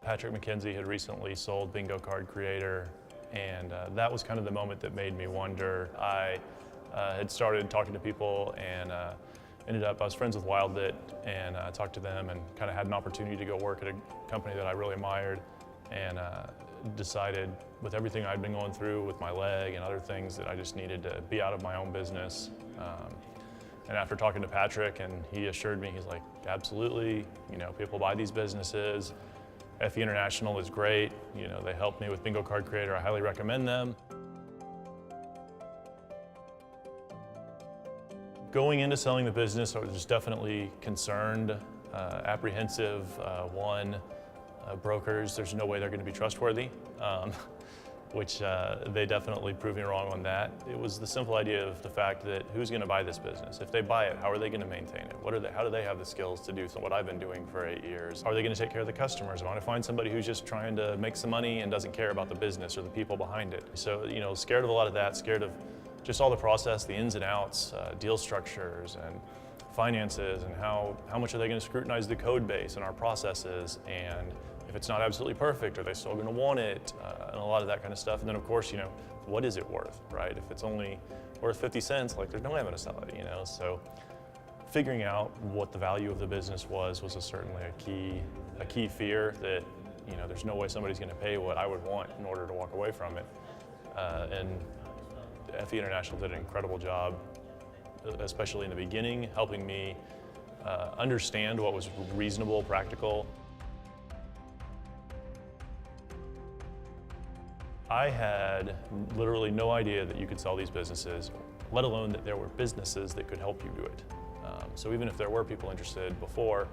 Patrick McKenzie had recently sold Bingo Card Creator, and that was kind of the moment that made me wonder. I had started talking to people and I was friends with WildLit and talked to them and kind of had an opportunity to go work at a company that I really admired, and decided with everything I'd been going through with my leg and other things that I just needed to be out of my own business. And after talking to Patrick, and he assured me, he's like, absolutely, people buy these businesses. FE International is great. They helped me with Bingo Card Creator. I highly recommend them. Going into selling the business, I was definitely concerned, apprehensive. Brokers, there's no way they're going to be trustworthy, which they definitely proved me wrong on that. It was the simple idea of the fact that who's going to buy this business? If they buy it, how are they going to maintain it? How do they have the skills to do what I've been doing for 8 years? How are they going to take care of the customers? I want to find somebody who's just trying to make some money and doesn't care about the business or the people behind it. So, scared of a lot of that, scared of just all the process, the ins and outs, deal structures and finances, and how much are they going to scrutinize the code base and our processes, and if it's not absolutely perfect, are they still going to want it, and a lot of that kind of stuff. And then of course, what is it worth, right? If it's only worth 50 cents, there's no way I'm going to sell it, So figuring out what the value of the business was certainly a key fear that, there's no way somebody's going to pay what I would want in order to walk away from it. And FE International did an incredible job, especially in the beginning, helping me understand what was reasonable, practical. I had literally no idea that you could sell these businesses, let alone that there were businesses that could help you do it. So even if there were people interested before,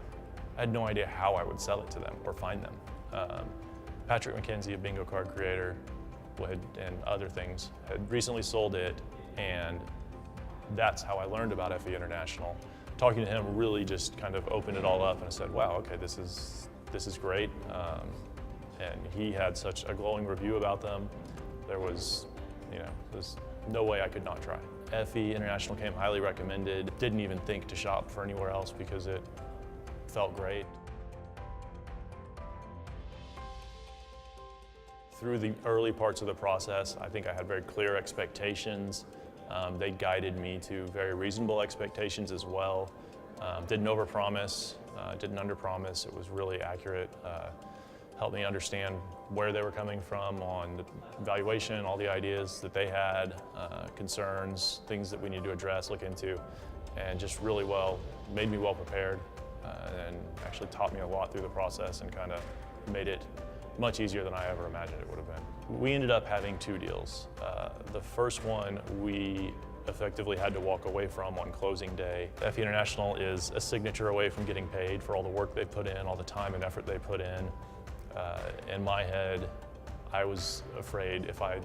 I had no idea how I would sell it to them or find them. Patrick McKenzie of Bingo Card Creator and other things had recently sold it, and that's how I learned about FE International. Talking to him really just kind of opened it all up, and I said, wow, okay, this is great. And he had such a glowing review about them. There's no way I could not try. FE International came highly recommended. Didn't even think to shop for anywhere else because it felt great. Through the early parts of the process, I think I had very clear expectations. They guided me to very reasonable expectations as well. Didn't overpromise, didn't underpromise. It was really accurate. Helped me understand where they were coming from on the valuation, all the ideas that they had, concerns, things that we need to address, look into, and just really made me well prepared, and actually taught me a lot through the process and kind of made it much easier than I ever imagined it would have been. We ended up having 2 deals. The first one we effectively had to walk away from on closing day. FE International is a signature away from getting paid for all the work they put in, all the time and effort they put in. In my head, I was afraid if I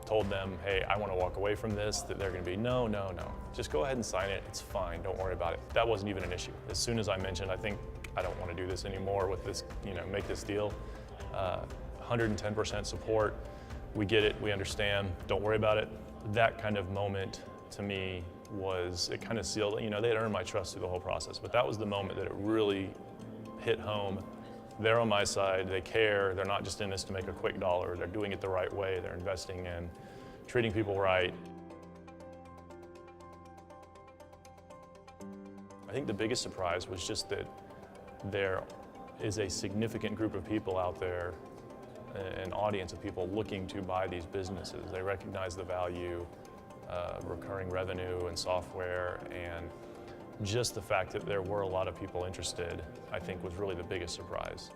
told them, hey, I want to walk away from this, that they're going to be, no, just go ahead and sign it, it's fine, don't worry about it. That wasn't even an issue. As soon as I mentioned, I think I don't want to do this anymore with this, make this deal, 110% support, we get it, we understand, don't worry about it. That kind of moment to me it kind of sealed, they had earned my trust through the whole process, but that was the moment that it really hit home. They're on my side, they care, they're not just in this to make a quick dollar, they're doing it the right way, they're investing in treating people right. I think the biggest surprise was just that there is a significant group of people out there, an audience of people looking to buy these businesses. They recognize the value, recurring revenue and software, and just the fact that there were a lot of people interested, I think, was really the biggest surprise.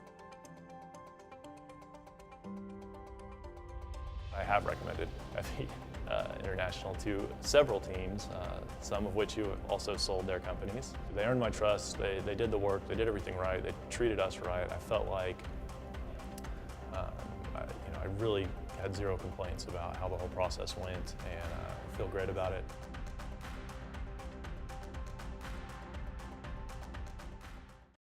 I have recommended FE International to several teams, some of which who also sold their companies. They earned my trust, they did the work, they did everything right, they treated us right. I felt like I really had zero complaints about how the whole process went, and I feel great about it.